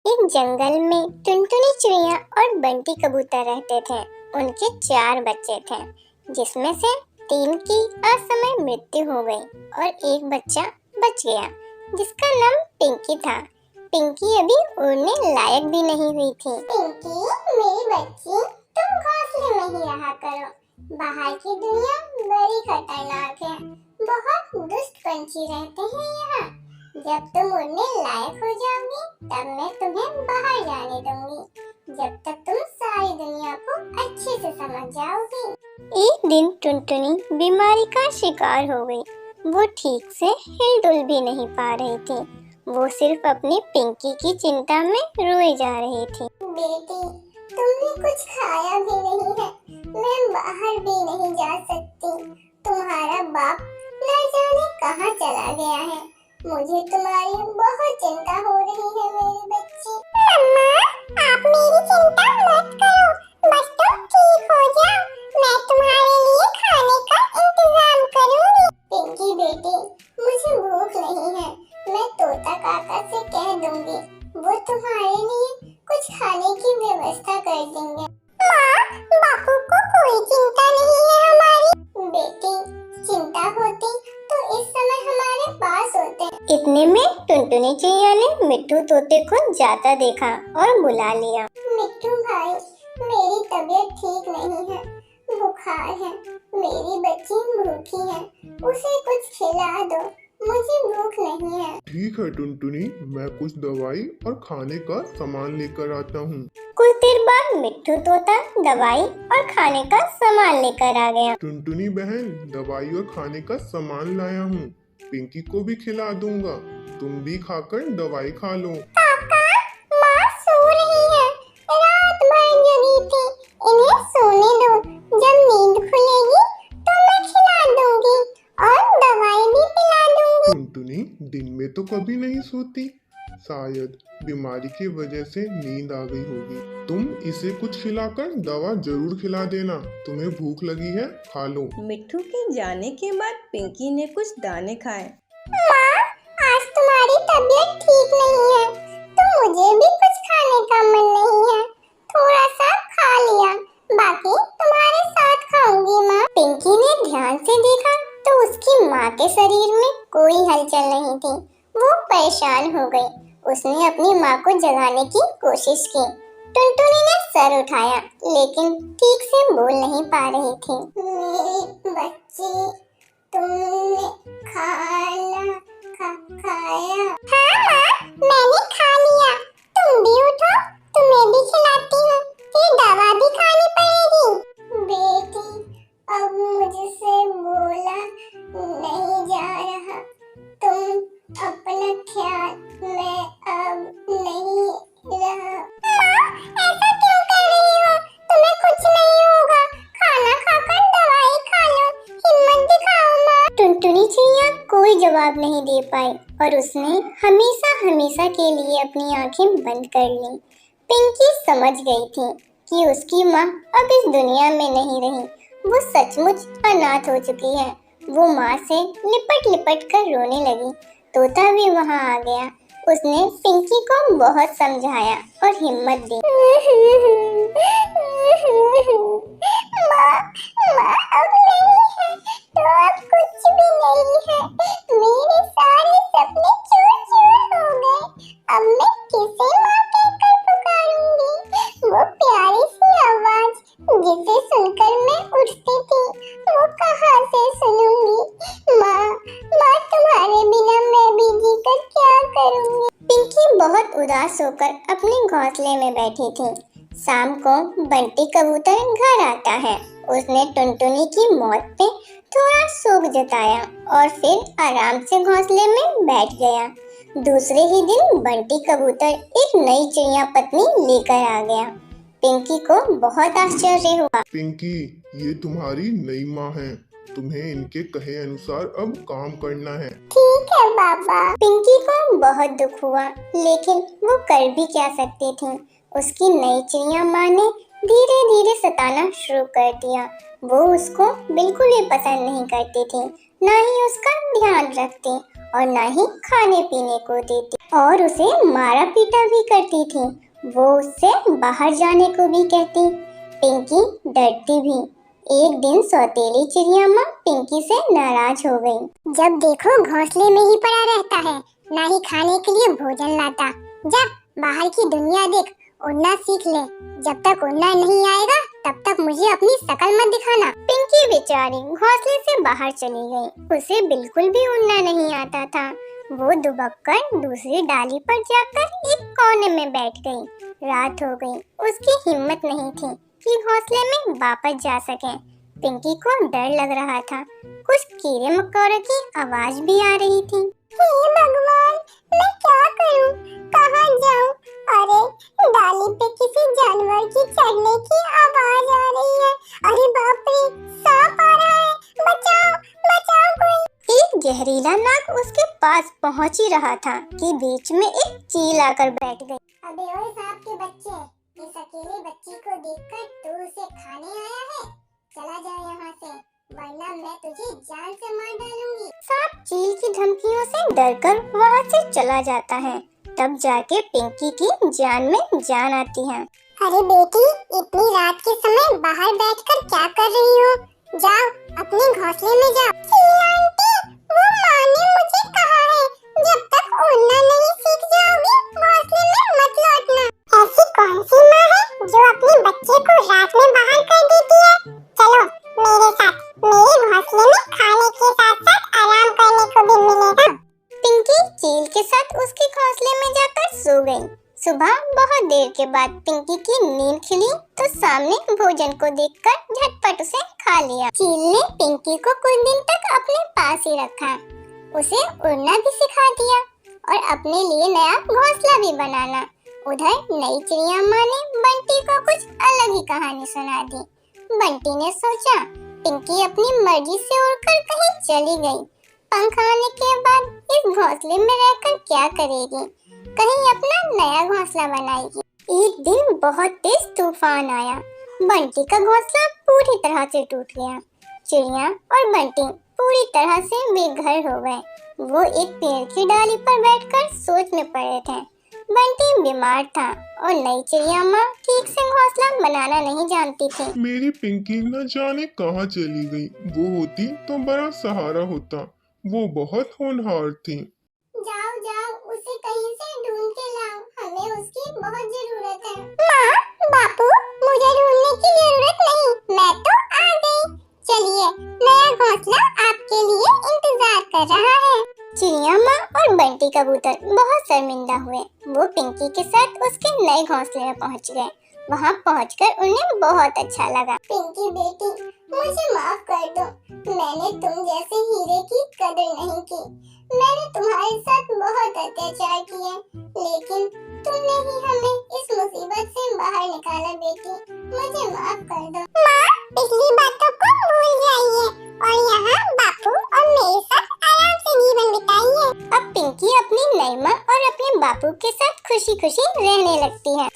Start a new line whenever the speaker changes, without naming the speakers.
एक जंगल में टुनटुनी चिड़िया और बंटी कबूतर रहते थे। उनके 4 बच्चे थे, जिसमें से 3 की असमय मृत्यु हो गई और एक बच्चा बच गया, जिसका नाम पिंकी था। पिंकी अभी उड़ने लायक भी नहीं हुई थी। पिंकी, मेरी बच्ची, तुम घोंसले में ही रहा करो। बाहर की दुनिया बड़ी खतरनाक है। बहुत दुष्ट पंछी रहते हैं यहाँ। जब तुम उड़ने लायक हो जाओगी, तब मैं तुम्हें बाहर जाने दूंगी। जब तक तुम सारी दुनिया को अच्छे से समझ जाओगी। एक दिन टुनटुनी बीमारी का शिकार हो गई। वो ठीक से हिलडुल भी नहीं पा रही थी। वो सिर्फ अपनी पिंकी की चिंता में रोई जा रही थी। बेटी, तुमने कुछ खाया भी नहीं है। मैं बाहर भी नहीं जा सकती। तुम्हारा बाप न जाने कहाँ चला गया है। मुझे तुम्हारी बहुत चिंता हो रही है मेरी बच्ची। मम्मा, आप मेरी चिंता मत करो। बस तुम ठीक हो जाओ। मैं तुम्हारे लिए खाने का इंतजाम करूंगी। पिंकी बेटी, मुझे भूख नहीं है। मैं तोता काका से कह दूंगी। वो तुम्हारे लिए कुछ खाने की व्यवस्था कर देंगे। माँ, बापू को कोई चिंता नहीं है हमारी। बेटी, चिंता होती तो इस समय हमारे पास होते। इतने में टुनटुनी चिड़िया ने मिट्ठू तोते को जाता देखा और बुला लिया। मिट्ठू भाई, मेरी तबीयत ठीक नहीं है। बुखार है। मेरी बच्ची भूखी है। उसे कुछ खिला दो। मुझे भूख नहीं है।
ठीक है टुनटुनी, मैं कुछ दवाई और खाने का सामान लेकर आता हूँ।
कुछ देर बाद मिट्ठू तोता दवाई और खाने का सामान लेकर आ गया।
टुनटुनी बहन, दवाई और खाने का सामान लाया हूँ। पिंकी को भी खिला दूंगा। तुम भी खाकर दवाई खा लो।
काका, माँ सो रही है। रात भर जगी थी। इन्हें सोने दो। जब नींद खुलेगी तो मैं खिला दूंगी और दवाई भी पिला दूंगी।
टुनटुनी दिन में तो कभी नहीं सोती। शायद बीमारी की वजह से नींद आ गई होगी। तुम इसे कुछ खिलाकर दवा जरूर खिला देना। तुम्हें भूख लगी है, खा लो।
मिट्ठू के जाने के बाद पिंकी ने कुछ दाने खाए।
माँ, आज तुम्हारी तबीयत ठीक नहीं है, तो मुझे भी कुछ खाने का मन नहीं है। थोड़ा सा खा लिया, बाकी तुम्हारे साथ खाऊंगी माँ। पिंकी ने ध्यान से देखा तो उसकी माँ के शरीर में कोई हलचल नहीं थी। वो परेशान हो गई। उसने अपनी माँ को जगाने की कोशिश की। टुनटुनी ने सर उठाया, लेकिन ठीक से बोल नहीं पा रही थी। मेरी बच्ची, तुमने खाया? हाँ माँ, मैंने खा लिया। तुम भी उठो, तुम्हें भी खिलाती हूँ। फिर दवा भी खानी पड़ेगी। बेटी, अब मुझसे बोला नहीं जा रहा। तुम अपना ख्याल, मैं अब नहीं रहा। माँ, ऐसा क्यों कर रही हो? तुम्हें कुछ नहीं होगा। खाना खाकर दवाई खा लो। हिम्मत दिखाओ माँ। टुनटुनी चिड़िया कोई जवाब नहीं दे पाई और उसने हमेशा हमेशा के लिए अपनी आंखें बंद कर ली। पिंकी समझ गई थी कि उसकी माँ अब इस दुनिया में नहीं रही। वो सचमुच अनाथ हो चुकी है। वो माँ से लिपट लिपट कर रोने लगी। तोता भी वहाँ आ गया। उसने पिंकी को बहुत समझाया और हिम्मत दी। माँ, माँ अब नहीं है तो अब कुछ भी नहीं है। मेरे सारे सपने चूर-चूर हो गए। अब मैं किसे माँ कहकर पुकारूंगी? वो प्यारी सी आवाज जिसे सुनकर मैं उठती थी, वो कहाँ से सुनूंगी? माँ, माँ तुम्हारे बिना मैं भी जीकर क्या करूंगी? पिंकी बहुत उदास होकर अपने घोंसले में बैठी थी। शाम को बंटी कबूतर घर आता है। उसने टुनटुनी की मौत पे थोड़ा शोक जताया और फिर आराम से घोंसले में बैठ गया। दूसरे ही दिन बंटी कबूतर एक नई चिड़िया पत्नी लेकर आ गया। पिंकी को बहुत आश्चर्य हुआ।
पिंकी, ये तुम्हारी नई माँ है। तुम्हें इनके कहे अनुसार अब काम करना है।
ठीक है पापा। पिंकी को बहुत दुख हुआ, लेकिन वो कर भी क्या सकती थी। उसकी नई चिड़िया माँ ने धीरे धीरे सताना शुरू कर दिया। वो उसको बिल्कुल भी पसंद नहीं करती थी, ना ही उसका ध्यान रखती और ना ही खाने पीने को देती और उसे मारा पीटा भी करती थी। वो उससे बाहर जाने को भी कहती। पिंकी डरती भी। एक दिन सौतेली चिड़िया माँ पिंकी से नाराज हो गई। जब देखो घोंसले में ही पड़ा रहता है, ना ही खाने के लिए भोजन लाता। जब बाहर की दुनिया देख, उड़ना सीख ले। जब तक उड़ना नहीं आएगा तब तक मुझे अपनी शकल मत दिखाना। पिंकी बेचारी घोंसले से बाहर चली गई। उसे बिल्कुल भी उड़ना नहीं आता था। वो दुबककर दूसरी डाली पर जाकर एक कोने में बैठ गई। रात हो गई। उसकी हिम्मत नहीं थी कि घोंसले में वापस जा सके। पिंकी को डर लग रहा था। कुछ कीड़े मकोड़ों की आवाज भी आ रही थी। हे भगवान, मैं क्या करूं? कहां जाऊं? अरे, डाली पे किसी जानवर की चढ़ने की आवाज आ रही है। अरे बाप रे, सांप आ रहा है। बचाओ, बचाओ कोई। एक जहरीला नाग उसके पास पहुंच ही रहा था कि बीच में एक चील आकर बैठ गई। अबे ओए सांप के बच्चे, इस अकेले बच्ची को देखकर तू उसे खाने आया है? चला जा यहाँ से, वरना मैं तुझे जान से मार डालूंगी। सांप चील की धमकियों से डरकर वहाँ से चला जाता है। तब जाके पिंकी की जान में जान आती है। अरे बेटी, इतनी रात के समय बाहर बैठकर क्या कर रही हो? जाओ अपने घोंसले में जाओ। आंटी, वो माँ ने मुझे कहा है, जब तक उड़ना नहीं सीख जाओगी घोंसले में मत लौटना। ऐसी कौन सी माँ है जो अपने बच्चे को रात में बाहर कर देती है? चलो मेरे साथ, मेरे घोंसले में खाने के साथ साथ आराम करने को भी मिलेगा। पिंकी चील के साथ उसके घोंसले में जाकर सो गई। सुबह बहुत देर के बाद पिंकी की नींद खुली तो सामने भोजन को देखकर झटपट उसे खा लिया। चील ने पिंकी को कुछ दिन तक अपने पास ही रखा। उसे उड़ना भी सिखा दिया और अपने लिए नया घोंसला भी बनाना। उधर नई चिड़िया माँ ने बंटी को कुछ अलग ही कहानी सुना दी। बंटी ने सोचा पिंकी अपनी मर्जी से उड़कर कहीं चली गई। पंख आने के बाद इस घोंसले में रहकर क्या करेगी? कहीं अपना नया घोंसला बनाएगी। एक दिन बहुत तेज तूफान आया। बंटी का घोंसला पूरी तरह से टूट गया। चिड़िया और बंटी पूरी तरह से बेघर हो गए। वो एक पेड़ की डाली पर बैठकर सोच में पड़े थे। बंटी बीमार था और नई चिड़िया माँ ठीक से घोंसला बनाना नहीं जानती थी।
मेरी पिंकी न जाने कहाँ चली गई। वो होती तो बड़ा सहारा होता। वो बहुत होनहार थी।
जाओ जाओ, उसे कहीं से ढूंढ के लाओ, हमें उसकी बहुत जरूरत है। माँ, बापू, मुझे ढूंढने की जरूरत नहीं, मैं तो आ गई। चलिए, नया घोंसला आपके लिए इंतजार कर रहा है। चिड़िया माँ और बंटी कबूतर बहुत शर्मिंदा हुए। वो पिंकी के साथ उसके नए घोंसले में पहुँच गए। वहाँ पहुँचकर उन्हें बहुत अच्छा लगा। पिंकी बेटी, मुझे माफ कर दो। मैंने तुम जैसे हीरे की कदर नहीं की। मैंने तुम्हारे साथ बहुत अत्याचार किए, लेकिन तुमने ही हमें इस मुसीबत से बाहर निकाला बेटी। मुझे माफ कर दो। माँ, पिछली बातों को भूल जाइए और यहाँ बापू और मेरे साथ आराम से जीवन बिताइए। अब पिंकी अपनी नई माँ और अपने बापू के साथ खुशी खुशी रहने लगती है।